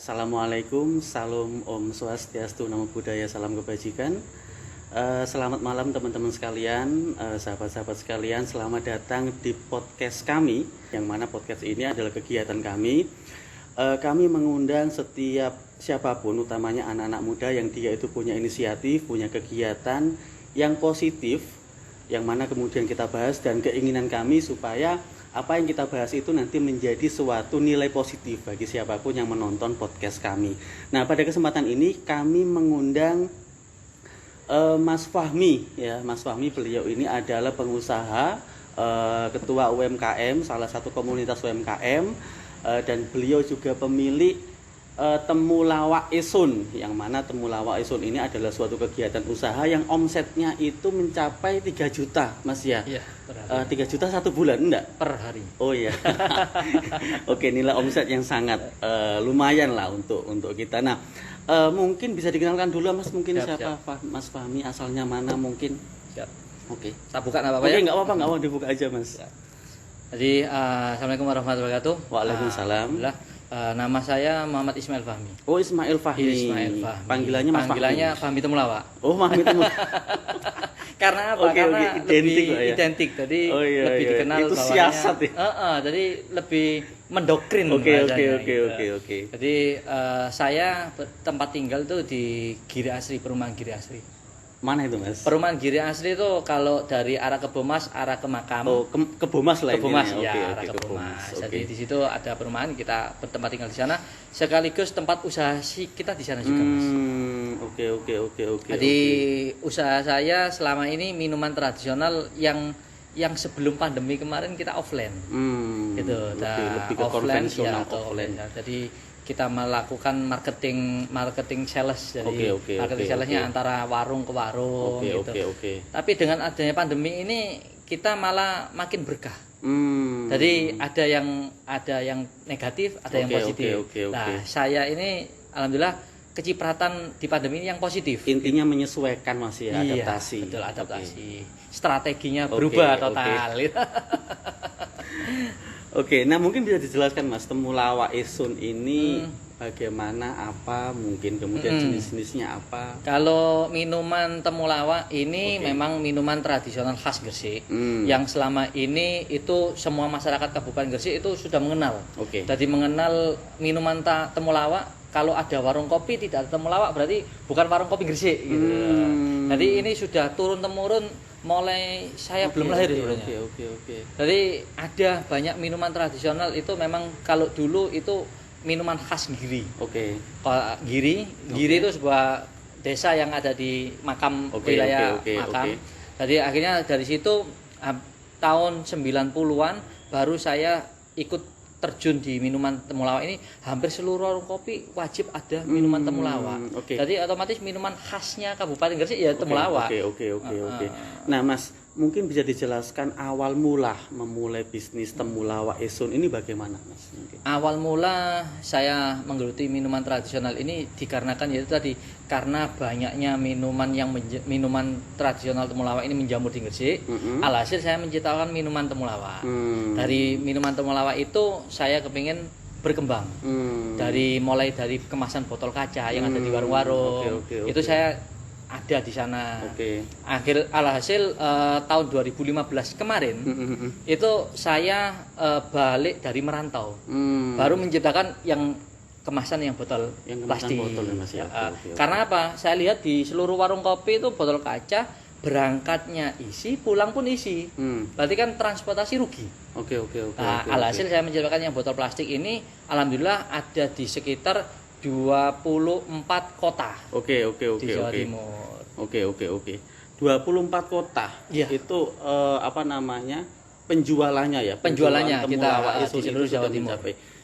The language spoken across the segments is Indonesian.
Assalamualaikum, salam Om Swastiastu, Namo Buddhaya, salam kebajikan. Selamat malam teman-teman sekalian, sahabat-sahabat sekalian. Selamat datang di podcast kami, yang mana podcast ini adalah kegiatan kami. Kami mengundang setiap siapapun, utamanya anak-anak muda yang dia itu punya inisiatif, punya kegiatan yang positif, yang mana kemudian kita bahas, dan keinginan kami supaya apa yang kita bahas itu nanti menjadi suatu nilai positif bagi siapapun yang menonton podcast kami. Nah, pada kesempatan ini kami mengundang Mas Fahmi, ya. Mas Fahmi, beliau ini adalah pengusaha, ketua UMKM, salah satu komunitas UMKM, dan beliau juga pemilik Temulawak Isun, yang mana Temulawak Isun ini adalah suatu kegiatan usaha yang omsetnya itu mencapai 3 juta, Mas ya? Iya, 3 juta satu bulan, enggak? per hari. Oh iya. Oke, nilai omset yang sangat lumayan lah untuk kita. Nah, mungkin bisa dikenalkan dulu, Mas, mungkin siapa Mas Fahmi, asalnya mana mungkin? Siap. Oke. Saya buka apa-apa Oke, ya? enggak apa-apa, dibuka aja, Mas. Jadi, Assalamualaikum warahmatullahi wabarakatuh. Waalaikumsalam. Nama saya Muhammad Ismail Fahmi. Oh, Ismail Fahmi. Ismail Fahmi. Panggilannya Mas Panggilannya Fahmi. Fahmi Temulawak. Oh, Fahmi Temulawak. Karena apa? Karena identik, lebih ya? identik. Jadi lebih dikenal itu bawahnya. siasat ya. Jadi lebih mendoktrin. Oke. Jadi saya tempat tinggal tuh di Giri Asri, perumahan Giri Asri. Mana itu, Mas? Perumahan Giri Asri itu kalau dari arah Kebomas, arah ke makam. Oh, ke Bomas lah ini. Kebomas, Oke, arah ke Kebomas. Oke. Jadi di situ ada perumahan, kita bertempat tinggal di sana. Sekaligus tempat usaha kita di sana juga, Mas. Oke. Jadi usaha saya selama ini minuman tradisional yang sebelum pandemi kemarin kita offline. Gitu. Lebih ke offline konvensional, atau offline. ya. Jadi kita melakukan marketing sales. Jadi marketing salesnya antara warung ke warung gitu. Tapi dengan adanya pandemi ini kita malah makin berkah. Jadi ada yang negatif, ada yang positif. Nah, saya ini alhamdulillah kecipratan di pandemi ini yang positif. Intinya menyesuaikan, Mas ya, adaptasi. Betul, adaptasi. Strateginya berubah total. Oke, nah mungkin bisa dijelaskan, Mas, Temulawak Isun ini bagaimana, apa, mungkin kemudian jenis-jenisnya apa? Kalau minuman Temulawak ini memang minuman tradisional khas Gresik, yang selama ini itu semua masyarakat Kabupaten Gresik itu sudah mengenal. Jadi mengenal minuman Temulawak. Kalau ada warung kopi tidak ada Temulawak berarti bukan warung kopi Gresik gitu. Jadi ini sudah turun temurun mulai saya belum lahir sebenarnya. Jadi ada banyak minuman tradisional itu memang kalau dulu itu minuman khas Giri. Giri itu sebuah desa yang ada di makam wilayah makam. Jadi akhirnya dari situ tahun 90-an baru saya ikut terjun di minuman Temulawak ini. Hampir seluruh warung kopi wajib ada minuman Temulawak. Jadi otomatis minuman khasnya Kabupaten Gresik ya Temulawak. Nah, Mas, mungkin bisa dijelaskan awal mula memulai bisnis Temulawak Isun ini bagaimana, Mas? Awal mula saya menggeluti minuman tradisional ini dikarenakan yaitu tadi karena banyaknya minuman tradisional Temulawak ini menjamur di Gresik. Alhasil saya menciptakan minuman Temulawak. Dari minuman Temulawak itu saya kepingin berkembang. Mulai dari kemasan botol kaca yang ada di warung-warung. Itu saya ada di sana. Alhasil tahun 2015 kemarin itu saya balik dari merantau. Baru menciptakan yang kemasan yang botol plastik. Karena apa? Saya lihat di seluruh warung kopi itu botol kaca, berangkatnya isi, pulang pun isi. Berarti kan transportasi rugi. Alhasil saya menciptakan yang botol plastik ini, alhamdulillah ada di sekitar 24 kota. Di Jawa Timur. 24 kota. Itu apa namanya? Penjualannya ya. Penjualannya kita di seluruh Jawa Timur.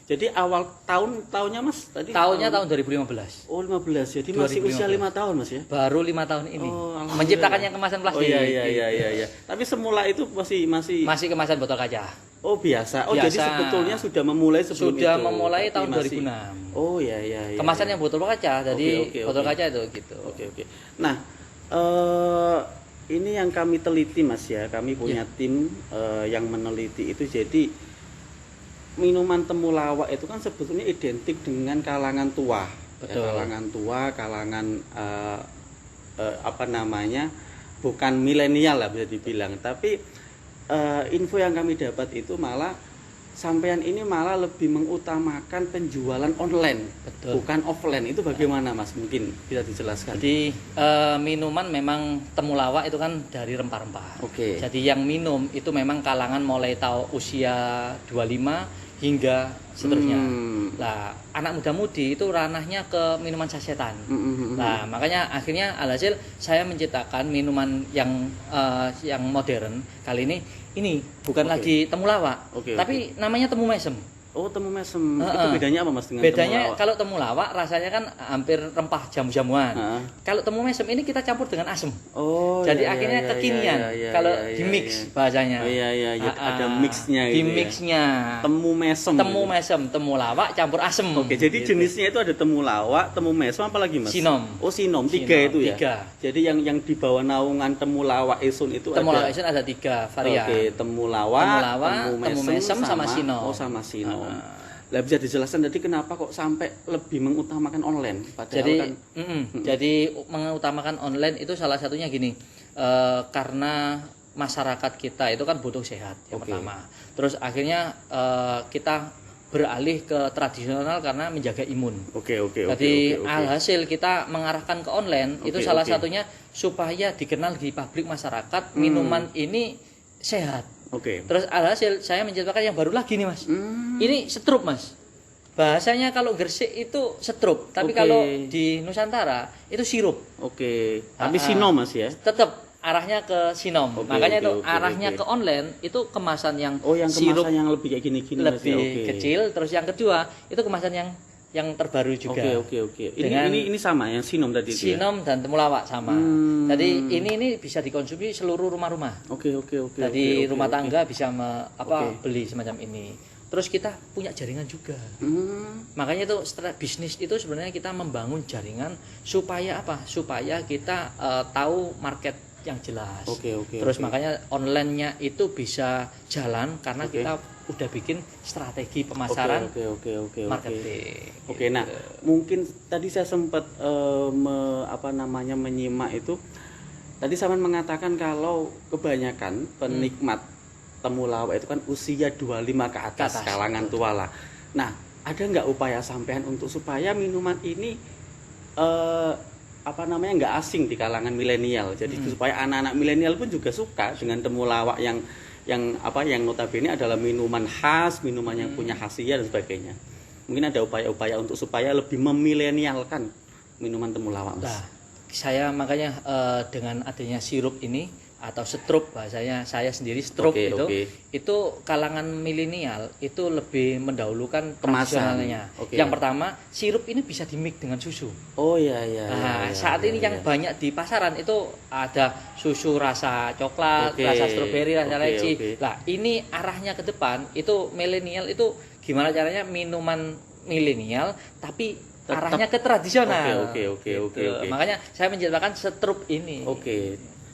Jadi awal tahunnya, Mas, tadi? Tahunnya tahun 2015. Oh, 15. Jadi masih usia 5 tahun, Mas ya? Baru 5 tahun ini. Menciptakan yang kemasan plastik. Iya. Tapi semula itu masih kemasan botol kaca. Oh, biasa. Jadi sebetulnya sudah memulai sebelum itu. Sudah memulai tahun 2006. Oh, iya. Kemasan yang botol kaca. Jadi botol kaca itu gitu. Nah, ini yang kami teliti, Mas ya. Kami punya tim yang meneliti itu. Jadi minuman temulawak itu kan sebetulnya identik dengan kalangan tua. Betul. Ya, kalangan tua, kalangan apa namanya, bukan milenial lah bisa dibilang. Tapi info yang kami dapat itu malah sampean ini malah lebih mengutamakan penjualan online, Betul. bukan offline. Itu bagaimana Mas? Mungkin bisa dijelaskan. Jadi minuman memang temulawak itu kan dari rempah-rempah. Oke. Jadi yang minum itu memang kalangan mulai tahu usia 25 hingga seterusnya. Lah, anak muda-mudi itu ranahnya ke minuman sasetan. Nah, makanya akhirnya alhasil saya menciptakan minuman yang modern. Kali ini bukan lagi temulawak, tapi namanya temu mesem. Oh, temu mesem. Itu bedanya apa Mas dengan Bedanya temulawak? kalau temulawak rasanya kan hampir rempah jamu-jamuan. Kalau temu mesem ini kita campur dengan asem. Oh, Jadi iya, akhirnya iya, kekinian. iya, Kalau iya, di iya, mix iya. bahasanya. Oh iya ada mixnya Di gitu. mixnya. Temu mesem. Temu mesem, temulawak campur asem. Oke, jadi Gitu. jenisnya itu ada temulawak, temu mesem, apa lagi Mas? Sinom. Oh, sinom, 3 Sinom, itu ya. 3. Jadi yang di bawah naungan temulawak esun itu Temulawak ada. itu ada 3 varian. Oke, temulawak, Temu mesem sama sinom. Oh, sama sinom. Lah bisa dijelaskan tadi kenapa kok sampai lebih mengutamakan online padahal Jadi kan jadi mengutamakan online itu salah satunya gini. Karena masyarakat kita itu kan butuh sehat yang pertama. Terus akhirnya kita beralih ke tradisional karena menjaga imun. Oke. Jadi alhasil kita mengarahkan ke online itu salah satunya supaya dikenal di publik masyarakat minuman ini sehat. Oke. Terus alhasil saya menciptakan yang baru lagi nih Mas. Ini setrup Mas. Bahasanya kalau Gresik itu setrup, tapi kalau di Nusantara itu sirup. Oke. Tapi sinom Mas ya. Tetap arahnya ke sinom. Makanya itu arahnya ke online itu kemasan yang yang sirup kemasan yang lebih kayak gini-gini Mas ya. lebih kecil. Terus yang kedua itu kemasan yang terbaru juga. Oke. Dengan Ini sama yang sinom tadi itu ya? Sinom dan temulawak sama. Jadi ini bisa dikonsumsi seluruh rumah-rumah. Oke. Jadi rumah tangga bisa beli semacam ini. Terus kita punya jaringan juga. Makanya itu bisnis itu sebenarnya kita membangun jaringan supaya apa? Supaya kita tahu market yang jelas. Terus makanya online-nya itu bisa jalan karena kita udah bikin strategi pemasaran marketing. Oke, nah mungkin tadi saya sempat menyimak itu. Tadi Saman mengatakan kalau kebanyakan penikmat temulawak itu kan usia 25 ke atas, kalangan tua lah. Nah, ada nggak upaya sampean untuk supaya minuman ini nggak asing di kalangan milenial? Jadi supaya anak-anak milenial pun juga suka dengan temulawak yang notabene adalah minuman khas, minuman yang punya khasiat dan sebagainya. Mungkin ada upaya-upaya untuk supaya lebih memilenialkan minuman temulawak, Mas. Nah, saya makanya dengan adanya sirup ini atau setrup bahasanya saya sendiri setrup itu kalangan milenial itu lebih mendahulukan tradisionalnya. Yang pertama, sirup ini bisa dimix dengan susu. Oh iya. Saat ini yang banyak di pasaran itu ada susu rasa coklat, rasa stroberi, rasa leci. Lah, ini arahnya ke depan itu milenial itu gimana caranya minuman milenial tapi arahnya ke tradisional. Oke. Makanya saya menciptakan setrup ini.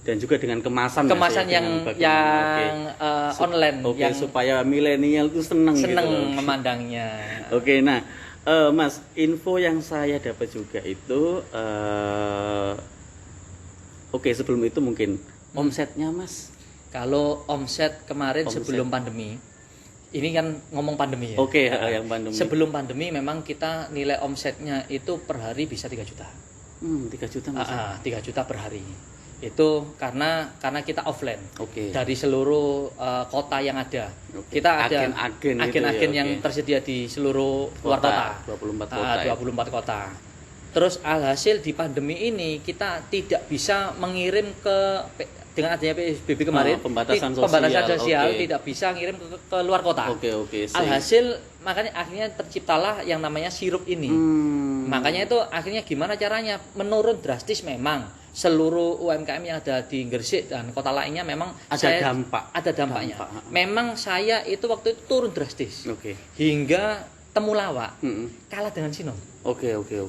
Dan juga dengan kemasan yang online yang supaya milenial itu seneng gitu. Memandangnya. Oke, nah Mas, info yang saya dapat juga itu sebelum itu mungkin omsetnya Mas. Kalau omset kemarin sebelum pandemi, ini kan ngomong pandemi ya. Yang pandemi. Sebelum pandemi memang kita nilai omsetnya itu per hari bisa 3 juta. 3 juta Mas. 3 juta per hari. Itu karena kita offline. Dari seluruh kota yang ada. Kita ada agen-agen yang tersedia di seluruh luar kota. 24 kota. Terus alhasil di pandemi ini kita tidak bisa mengirim dengan adanya PSBB kemarin, pembatasan sosial tidak bisa ngirim ke luar kota. Alhasil makanya akhirnya terciptalah yang namanya sirup ini. Makanya itu akhirnya gimana caranya menurun drastis memang seluruh UMKM yang ada di Gresik dan kota lainnya memang ada dampaknya. Memang saya itu waktu itu turun drastis. Hingga temulawak kalah dengan sinom.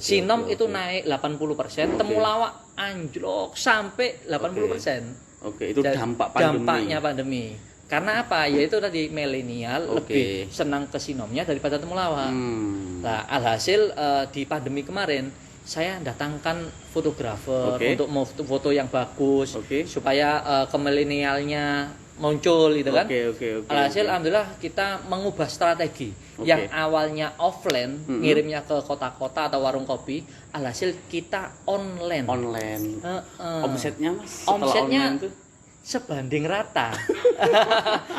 Sinom itu naik 80%, temulawak anjlok sampai 80%. Itu dampak pandemi. Dampaknya pandemi. Karena apa? Yaitu tadi milenial lebih senang ke sinomnya daripada temulawak. Nah, alhasil di pandemi kemarin saya datangkan fotografer untuk foto yang bagus supaya kemilenialnya muncul gitu kan. Alhasil alhamdulillah kita mengubah strategi yang awalnya offline ngirimnya ke kota-kota atau warung kopi, alhasil kita online. Omsetnya Mas omsetnya sebanding rata.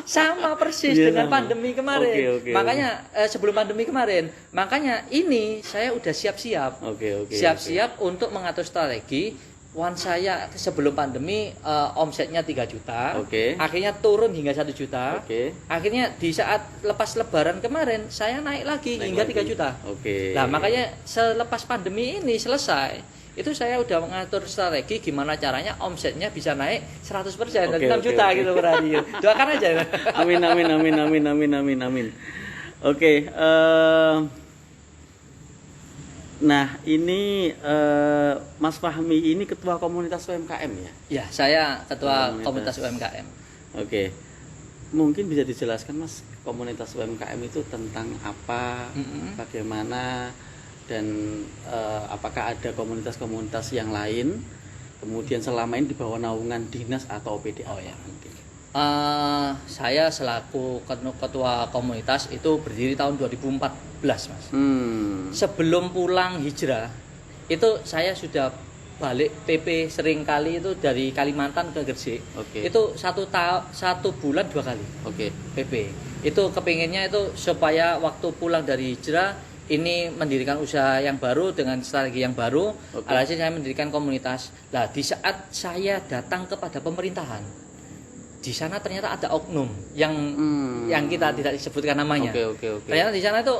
Sama persis dengan pandemi kemarin. Makanya sebelum pandemi kemarin, makanya ini saya udah siap-siap. Siap-siap untuk mengatur strategi. Saya sebelum pandemi omsetnya 3 juta, akhirnya turun hingga 1 juta. Akhirnya di saat lepas lebaran kemarin saya naik lagi hingga 3 juta. Nah, makanya selepas pandemi ini selesai, itu saya udah mengatur strategi gimana caranya omsetnya bisa naik 100% dari 6 juta gitu berarti. Doakan aja. Amin. Nah, ini Mas Fahmi ini ketua komunitas UMKM ya? Ya, saya ketua komunitas UMKM. Mungkin bisa dijelaskan Mas, komunitas UMKM itu tentang apa, bagaimana, dan apakah ada komunitas-komunitas yang lain, kemudian selama ini di bawah naungan dinas atau OPD? Saya selaku ketua komunitas itu berdiri tahun 2014 Mas. Sebelum pulang hijrah itu saya sudah balik PP seringkali itu dari Kalimantan ke Gresik. Itu satu bulan 2 kali PP. Itu kepinginnya itu supaya waktu pulang dari hijrah ini mendirikan usaha yang baru dengan strategi yang baru. Alhasil saya mendirikan komunitas. Nah, di saat saya datang kepada pemerintahan, di sana ternyata ada oknum yang kita tidak disebutkan namanya. Ternyata di sana itu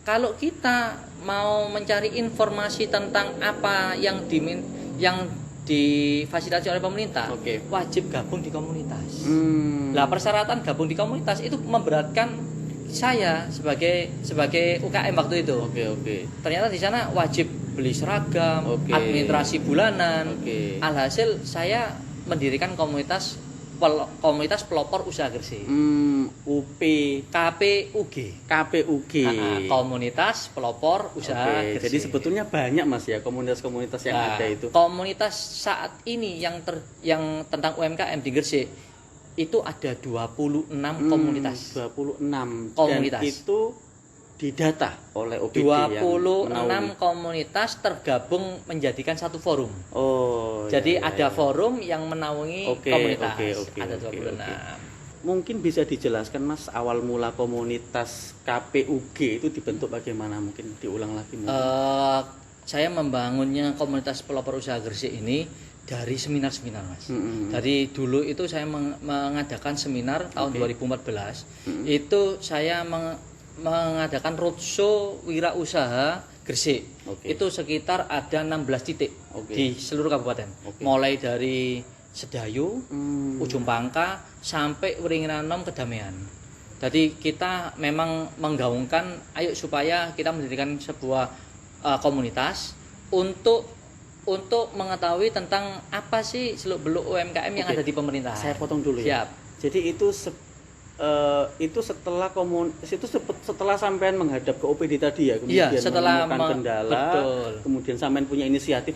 kalau kita mau mencari informasi tentang apa yang difasilitasi oleh pemerintah, wajib gabung di komunitas. Nah, persyaratan gabung di komunitas itu memberatkan saya sebagai UKM waktu itu. Ternyata di sana wajib beli seragam, administrasi bulanan. Alhasil saya mendirikan komunitas pelopor usaha Gresik. KPUG. Komunitas pelopor usaha Gresik. Jadi sebetulnya banyak Mas ya komunitas-komunitas yang ada itu. Komunitas saat ini yang tentang UMKM di Gresik itu ada 26 komunitas. 26 komunitas. Dan itu didata oleh OPD 26 komunitas tergabung menjadikan satu forum. Jadi ada forum yang menaungi komunitas. Ada 26. Mungkin bisa dijelaskan Mas awal mula komunitas KPUG itu dibentuk bagaimana? Mungkin diulang lagi. Saya membangunnya komunitas pelopor usaha Gresik ini dari seminar-seminar Mas. Dari dulu itu saya mengadakan seminar tahun 2014. Itu saya mengadakan roadshow wirausaha Gresik. Itu sekitar ada 16 titik di seluruh kabupaten. Mulai dari Sedayu, Ujung Pangka sampai Wringinanom Kedamaian. Jadi kita memang menggaungkan ayo supaya kita mendirikan sebuah komunitas untuk mengetahui tentang apa sih seluk-beluk UMKM yang ada di pemerintahan. Saya potong dulu ya. Jadi itu setelah sampean menghadap ke OPD tadi ya, kemudian menemukan kendala, kemudian sampean punya inisiatif.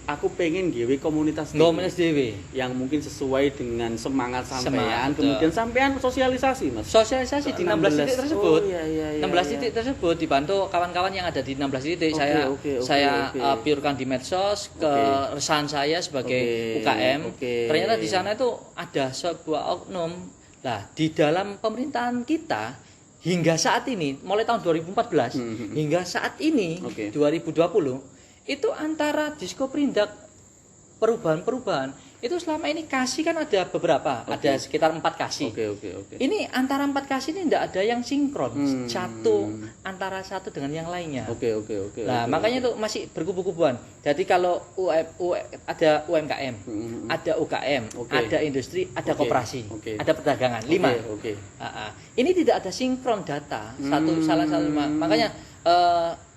Aku pengen gawe komunitas dewe yang mungkin sesuai dengan semangat sampean, kemudian sampean sosialisasi Mas. Sosialisasi di 16 titik tersebut. 16 titik tersebut dibantu kawan-kawan yang ada di 16 titik. Saya piurkan di medsos keresahan saya sebagai UKM. Ternyata di sana itu ada sebuah oknum. Nah, di dalam pemerintahan kita hingga saat ini, mulai tahun 2014 hingga saat ini 2020, itu antara Diskoperindak perubahan-perubahan itu selama ini kasih kan ada beberapa, ada sekitar 4 kasih. Ini antara 4 kasih ini tidak ada yang sinkron antara satu dengan yang lainnya. Nah, makanya itu masih berkubu-kubuan. Jadi kalau ada UMKM, ada UKM, ada industri, ada koperasi, ada perdagangan, 5. Ini tidak ada sinkron data salah satu. Makanya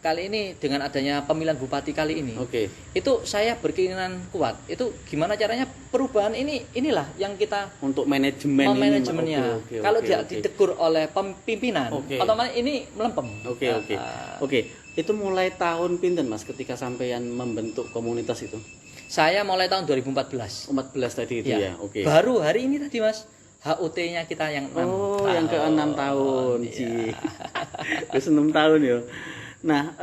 kali ini dengan adanya pemilihan bupati kali ini, Oke. itu saya berkeinginan kuat. Itu gimana caranya perubahan inilah yang kita Untuk manajemen ini. manajemennya. Oke, Kalau oke, tidak oke. ditegur oleh pimpinan, Oke. otomatis ini melempem. Oke, oke. Oke, itu mulai tahun pinten Mas ketika sampean membentuk komunitas itu? Saya mulai tahun 2014. 14 tadi itu ya. Oke. Baru hari ini tadi Mas, HUT-nya kita yang 6 Oh, tahun. yang ke-6 tahun. Iya. Ci. Wis 6 tahun ya. Nah,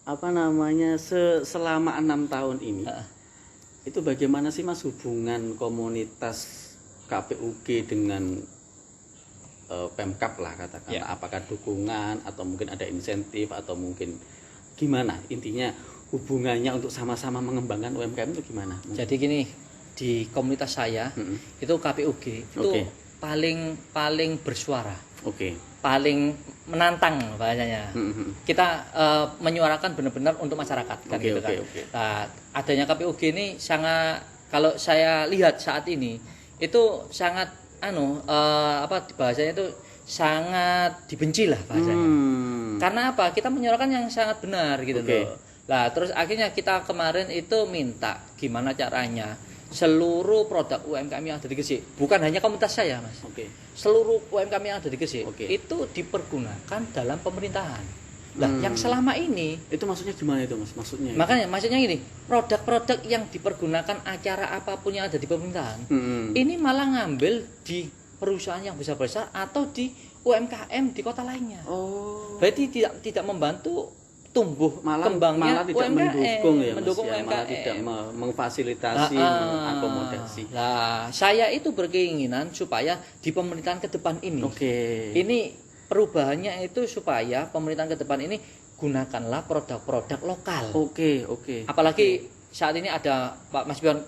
apa namanya? Selama 6 tahun ini, itu bagaimana sih Mas hubungan komunitas KPUG dengan Pemkab lah katakan, Ya. apakah dukungan atau mungkin ada insentif atau mungkin gimana intinya hubungannya untuk sama-sama mengembangkan UMKM itu gimana? Jadi gini, di komunitas saya itu KPUG itu Oke. paling bersuara, Oke. paling menantang bahasanya. Mm-mm. Kita menyuarakan benar-benar untuk masyarakat kan Oke, gitu oke, kan. oke. Nah, adanya KPUG ini sangat, kalau saya lihat saat ini itu sangat bahasanya itu sangat dibenci lah bahasanya. Karena apa? Kita menyuarakan yang sangat benar gitu Oke. loh. Lah terus akhirnya kita kemarin itu minta gimana caranya seluruh produk UMKM yang ada di Gresik, bukan hanya komunitas saya Mas, Oke. seluruh UMKM yang ada di Gresik Oke. itu dipergunakan dalam pemerintahan. Lah yang selama ini, Itu maksudnya gimana itu Mas? Maksudnya? maksudnya gini, produk-produk yang dipergunakan acara apapun yang ada di pemerintahan, Mm-mm. ini malah ngambil di perusahaan yang besar-besar atau di UMKM di kota lainnya. Oh. Berarti tidak membantu tumbuh Malah kembangnya tidak UMKM, mendukung ya Mas mendukung ya, malah UMKM. tidak memfasilitasi, mengakomodasi. Nah, saya itu berkeinginan supaya di pemerintahan ke depan ini, Oke. ini perubahannya itu supaya pemerintahan ke depan ini gunakanlah produk-produk lokal. Oke, oke. Apalagi saat ini ada Pak Mas Bion,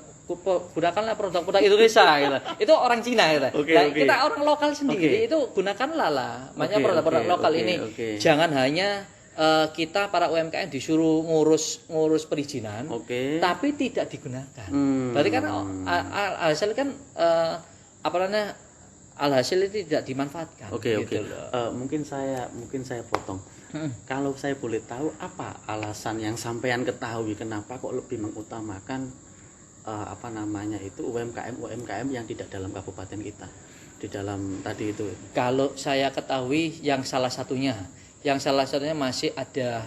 gunakanlah produk-produk Indonesia gitu. Itu orang Cina gitu. Oke, Nah, oke. kita orang lokal sendiri Oke. itu gunakanlah lah. Makanya Oke, produk-produk oke, lokal oke, ini oke. jangan hanya kita para UMKM disuruh ngurus perizinan, Oke. tapi tidak digunakan. Hmm. Berarti kan alhasil kan alhasil itu tidak dimanfaatkan. Oke, oke. gitu loh. Mungkin saya potong. Kalau saya boleh tahu apa alasan yang sampean ketahui kenapa kok lebih mengutamakan UMKM yang tidak dalam kabupaten kita, di dalam tadi itu. Kalau saya ketahui yang salah satunya masih ada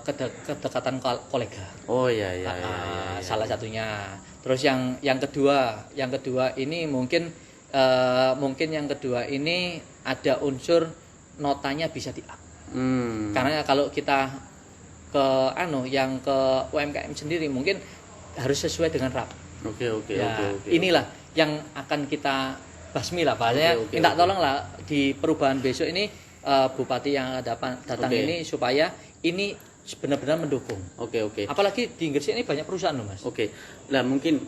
kedekatan kolega. Oh iya iya iya. Salah satunya. Terus yang kedua ini mungkin yang kedua ini ada unsur notanya bisa di-up. Karena kalau kita ke UMKM sendiri mungkin harus sesuai dengan RAP. Oke. Inilah yang akan kita basmi lah bahasanya. Oke. Minta tolong lah di perubahan besok ini bupati yang datang Oke. ini supaya ini benar-benar mendukung. Oke. Apalagi di Gresik ini banyak perusahaan loh Mas. Oke. Nah, mungkin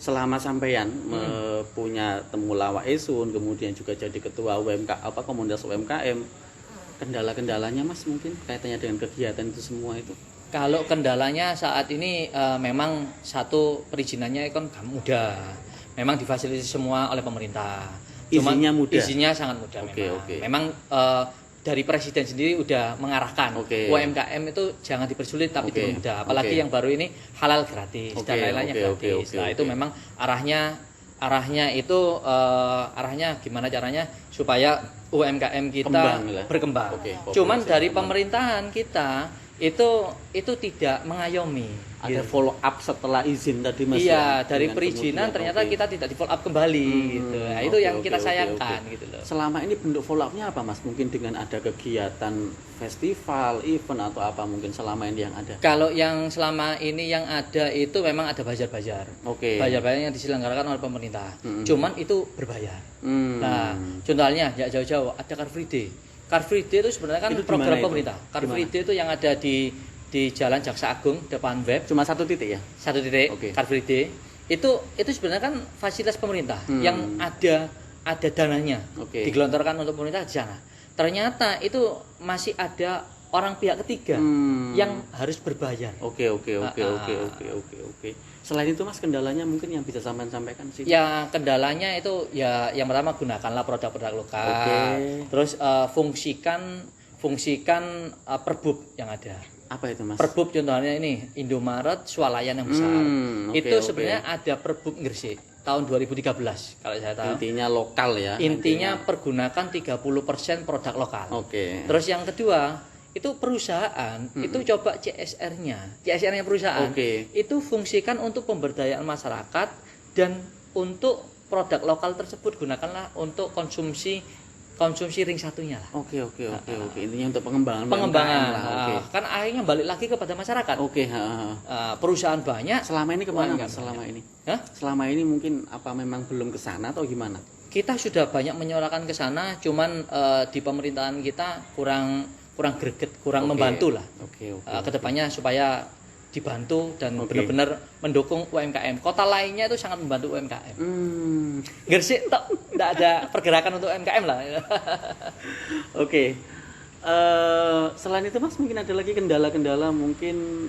selama sampean punya temulawak Esun, kemudian juga jadi ketua komunitas UMKM, kendala-kendalanya Mas mungkin kaitannya dengan kegiatan itu semua itu. Kalau kendalanya saat ini memang satu perizinannya kan mudah. Memang difasilitasi semua oleh pemerintah. Izinnya mudah. Izinnya sangat mudah Oke, memang. oke. Memang dari presiden sendiri udah mengarahkan Oke. UMKM itu jangan dipersulit tapi Oke, dipermudah. Apalagi oke. yang baru ini halal gratis Oke, dan lain-lainnya oke, gratis. oke, Nah, oke. itu memang arahnya gimana caranya supaya UMKM kita Kembang lah. berkembang. Oke, Cuman populasi dari berkembang. pemerintahan kita itu tidak mengayomi. Ada gitu. follow up setelah izin tadi Mas. Iya, ya? dari Dengan perizinan kemudian, ternyata oke. kita tidak di follow up kembali gitu. Nah, itu Oke, yang kita oke, sayangkan oke. gitu loh. Selama ini bentuk follow up-nya apa Mas? Mungkin dengan ada kegiatan festival, event atau apa mungkin selama ini yang ada? Kalau yang selama ini yang ada itu memang ada bazar-bazar. Oke. Bazar-bazar yang diselenggarakan oleh pemerintah. Cuman itu berbayar. Hmm. Nah, contohnya ya jauh-jauh ada Car Free Day. Car Free Day itu sebenarnya kan Itu di program mana itu? pemerintah. Car Di Free mana? Day itu yang ada di Jalan Jaksa Agung depan web. Cuma satu titik ya? Satu titik. Oke. Car Free Day. Itu sebenarnya kan fasilitas pemerintah yang ada dananya. Oke. Digelontorkan untuk pemerintah di sana. Ternyata itu masih ada orang pihak ketiga yang harus berbayar. Oke. Selain itu Mas, kendalanya mungkin yang bisa sampaikan sih. Ya kendalanya itu ya yang pertama gunakanlah produk-produk lokal. Oke. Terus fungsikan fungsikan Perbub yang ada. Apa itu, Mas? Perbub contohnya ini Indomaret Swalayan yang besar. Oke, Itu oke. sebenarnya ada Perbub Gresik tahun 2013 kalau saya tahu. Intinya lokal ya. Intinya pergunakan 30% produk lokal. Oke. Terus yang kedua, itu perusahaan itu coba CSR-nya perusahaan. Oke. Itu fungsikan untuk pemberdayaan masyarakat dan untuk produk lokal tersebut gunakanlah untuk konsumsi ring satunya lah. Oke. Intinya untuk pengembangan Pengembangan. UMKM lah. Oke. Kan akhirnya balik lagi kepada masyarakat. Oke, Perusahaan banyak. Selama ini kemana, UMKM Mas? Selama ini? Hah? Selama ini mungkin apa memang belum ke sana atau gimana? Kita sudah banyak menyuarakan ke sana, cuman di pemerintahan kita kurang greget, kurang Oke. membantu lah. Oke. Kedepannya supaya dibantu dan Oke. benar-benar mendukung UMKM. Kota lainnya itu sangat membantu UMKM. Gresik tidak ada pergerakan untuk UMKM lah. Oke. Selain itu, Mas, mungkin ada lagi kendala-kendala mungkin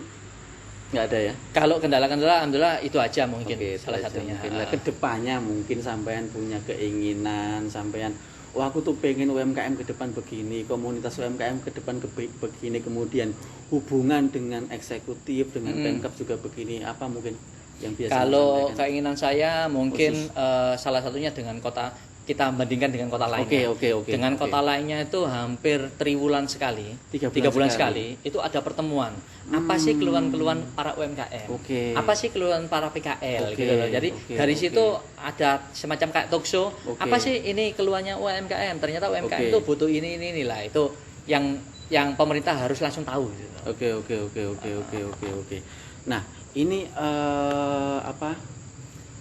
nggak ada ya? Kalau kendala-kendala, alhamdulillah itu aja mungkin Oke, salah itu aja satunya. mungkin. Lah, kedepannya mungkin sampean punya keinginan, sampean, wah aku tuh pengen UMKM ke depan begini, komunitas UMKM ke depan begini, kemudian hubungan dengan eksekutif, dengan Pemkab juga begini, apa mungkin yang biasa Kalau disampaikan? keinginan saya mungkin salah satunya dengan kota, kita bandingkan dengan kota lainnya. Oke. Dengan kota lainnya itu hampir triwulan sekali, 3 3 bulan sekali itu ada pertemuan. Apa sih keluhan-keluhan para UMKM? Oke. Apa sih keluhan para PKL Oke, gitu loh. Jadi oke, dari oke. situ ada semacam kayak talk show. Oke. Apa sih ini keluhannya UMKM? Ternyata UMKM Oke. itu butuh ini lah. Itu yang pemerintah harus langsung tahu gitu. Oke. Nah, ini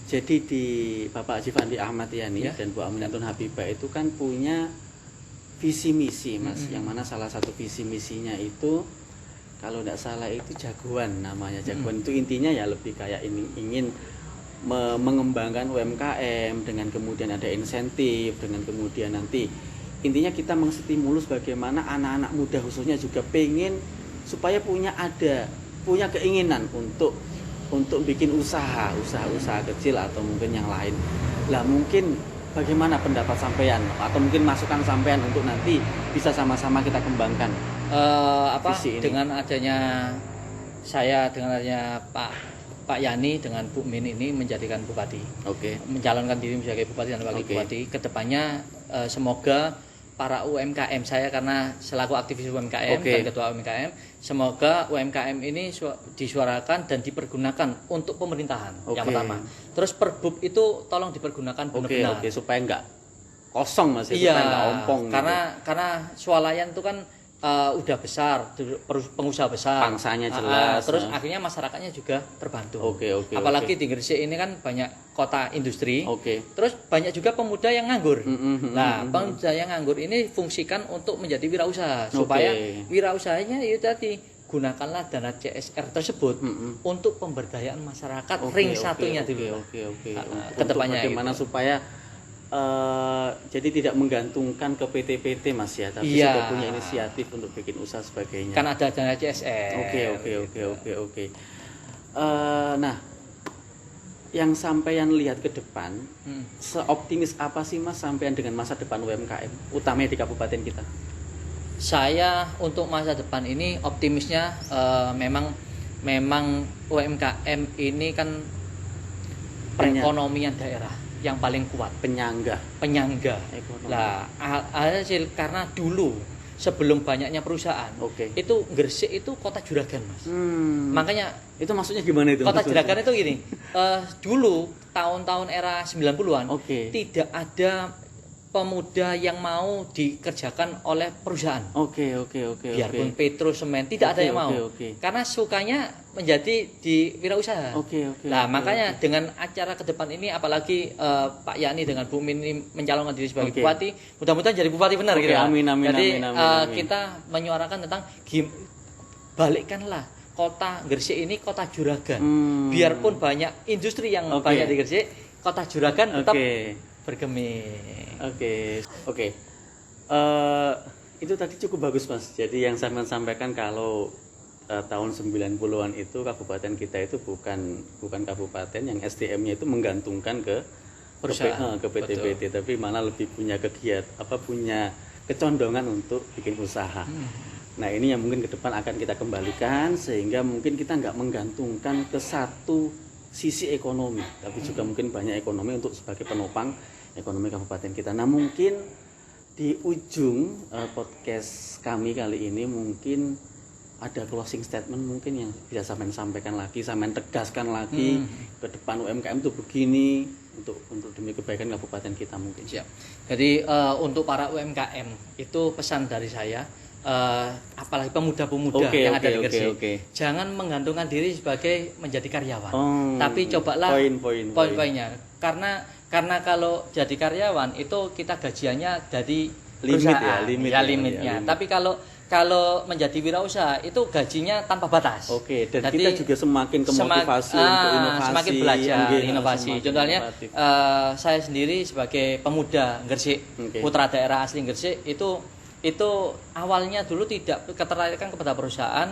jadi di Bapak Haji Fandi Ahmad Yani Ya. dan Bu Aminatun Habibah itu kan punya visi misi, Mas. Yang mana salah satu visi misinya itu kalau tidak salah itu jagoan namanya. Jagoan itu intinya ya lebih kayak ingin mengembangkan UMKM dengan kemudian ada insentif, dengan kemudian nanti intinya kita mengstimulus bagaimana anak-anak muda khususnya juga pengen supaya punya keinginan untuk bikin usaha kecil atau mungkin yang lain. Lah mungkin bagaimana pendapat sampean atau mungkin masukan sampean untuk nanti bisa sama-sama kita kembangkan visi ini? Dengan adanya Pak Yani dengan Bu Min ini menjadikan bupati, Oke. mencalonkan diri sebagai bupati dan wakil Oke. bupati. Kedepannya semoga para UMKM, saya karena selaku aktivis UMKM Oke. dan ketua UMKM, semoga UMKM ini disuarakan dan dipergunakan untuk pemerintahan. Oke. Yang pertama. Terus Perbub itu tolong dipergunakan benar-benar. Oke, supaya enggak kosong, Mas, Iya, supaya enggak ompong karena Swalayan itu kan udah besar, pengusaha besar, pangsanya jelas. terus akhirnya masyarakatnya juga terbantu. Oke. Apalagi di Gresik ini kan banyak kota industri. Oke. Terus banyak juga pemuda yang nganggur. Mm-mm. Nah, pemuda yang nganggur ini fungsikan untuk menjadi wirausaha supaya wirausahanya itu tadi gunakanlah dana CSR tersebut untuk pemberdayaan masyarakat ring satunya dulu. Oke. Kedepannya Bagaimana gitu. supaya jadi tidak menggantungkan ke PT-PT, Mas ya, tapi Iya. sudah punya inisiatif untuk bikin usaha sebagainya. Kan ada dana CSR. Oke. Nah, yang sampean lihat ke depan, seoptimis apa sih, Mas, sampean dengan masa depan UMKM, utamanya di kabupaten kita? Saya untuk masa depan ini optimisnya memang UMKM ini kan perekonomian daerah yang paling kuat, penyangga Ekonomi. lah hasil karena dulu sebelum banyaknya perusahaan itu Gresik itu kota juragan, Mas. Makanya itu maksudnya gimana itu? kota juragan itu gini, dulu tahun-tahun era 90-an tidak ada pemuda yang mau dikerjakan oleh perusahaan. Oke. Biarpun Petro Semen tidak ada yang mau. Karena sukanya menjadi di wirausaha. Nah, makanya dengan acara ke depan ini apalagi Pak Yani dengan Bu Min ini mencalonkan diri sebagai bupati, mudah-mudahan jadi bupati benar gitu. Amin. Jadi kita menyuarakan tentang balikkanlah kota Gresik ini kota juragan. Biarpun banyak industri yang banyak di Gresik, kota juragan tetap bergemi. Oke. Itu tadi cukup bagus, Mas. Jadi yang saya sampaikan kalau tahun 90-an itu kabupaten kita itu bukan kabupaten yang SDM-nya itu menggantungkan ke perusahaan, ke PT-PT, tapi malah lebih punya punya kecondongan untuk bikin usaha. Nah ini yang mungkin ke depan akan kita kembalikan sehingga mungkin kita nggak menggantungkan ke satu sisi ekonomi, tapi juga mungkin banyak ekonomi untuk sebagai penopang ekonomi kabupaten kita. Nah mungkin di ujung podcast kami kali ini mungkin ada closing statement mungkin yang bisa sampean sampaikan lagi, sampean tegaskan lagi ke depan UMKM itu begini untuk demi kebaikan kabupaten kita mungkin. Siap. Jadi untuk para UMKM itu pesan dari saya. Apalagi pemuda-pemuda yang ada di Gresik, jangan menggantungkan diri sebagai menjadi karyawan, tapi cobalah poin-poinnya. Karena kalau jadi karyawan itu kita gajiannya dari perusahaan, limitnya. Tapi kalau menjadi wirausaha itu gajinya tanpa batas. Dan jadi, kita juga semakin kemotivasi untuk inovasi, semakin belajar inovasi. Contohnya saya sendiri sebagai pemuda Gresik, putra daerah asli Gresik itu awalnya dulu tidak ketertarikan kepada perusahaan,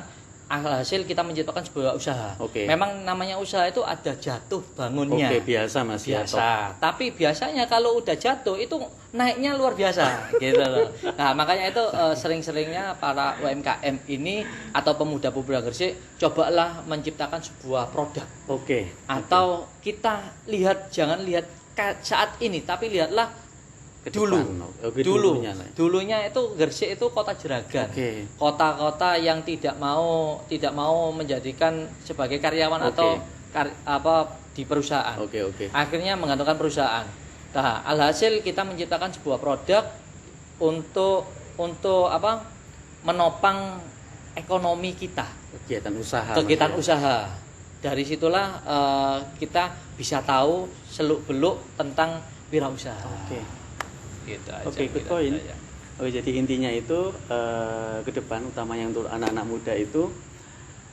hasil kita menciptakan sebuah usaha. Memang namanya usaha itu ada jatuh bangunnya. Biasa Mas. Biasa. Tapi biasanya kalau udah jatuh itu naiknya luar biasa gitu loh. Nah, makanya itu sering-seringnya para UMKM ini atau pemuda-pemuda Gresik cobalah menciptakan sebuah produk. Atau kita lihat, jangan lihat saat ini tapi lihatlah dulunya itu Gresik itu kota jeragan, kota-kota yang tidak mau menjadikan sebagai karyawan atau di perusahaan. Akhirnya menggantungkan perusahaan. Nah, alhasil kita menciptakan sebuah produk untuk menopang ekonomi kita, kegiatan usaha. Dari situlah kita bisa tahu seluk-beluk tentang wirausaha. Good point. Jadi intinya itu ke depan utamanya untuk anak-anak muda itu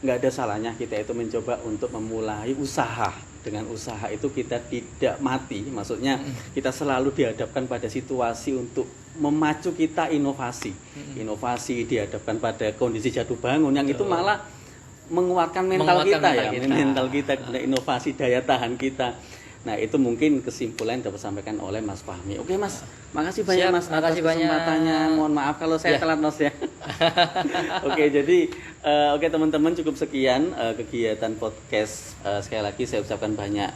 nggak ada salahnya kita itu mencoba untuk memulai usaha. Dengan usaha itu kita tidak mati, maksudnya kita selalu dihadapkan pada situasi untuk memacu kita inovasi. Inovasi dihadapkan pada kondisi jatuh bangun yang itu malah menguatkan mental kita, inovasi daya tahan kita. Nah itu mungkin kesimpulan yang dapat disampaikan oleh Mas Fahmi. Oke Mas, makasih banyak Mas atas kesempatannya. Mohon maaf kalau saya telat Mas ya. Jadi teman-teman cukup sekian kegiatan podcast. Sekali lagi saya ucapkan banyak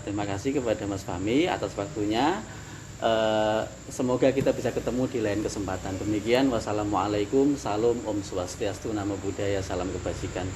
terima kasih kepada Mas Fahmi atas waktunya. Semoga kita bisa ketemu di lain kesempatan. Demikian, wassalamualaikum, salam, om swastiastu, namo buddhaya, salam kebajikan.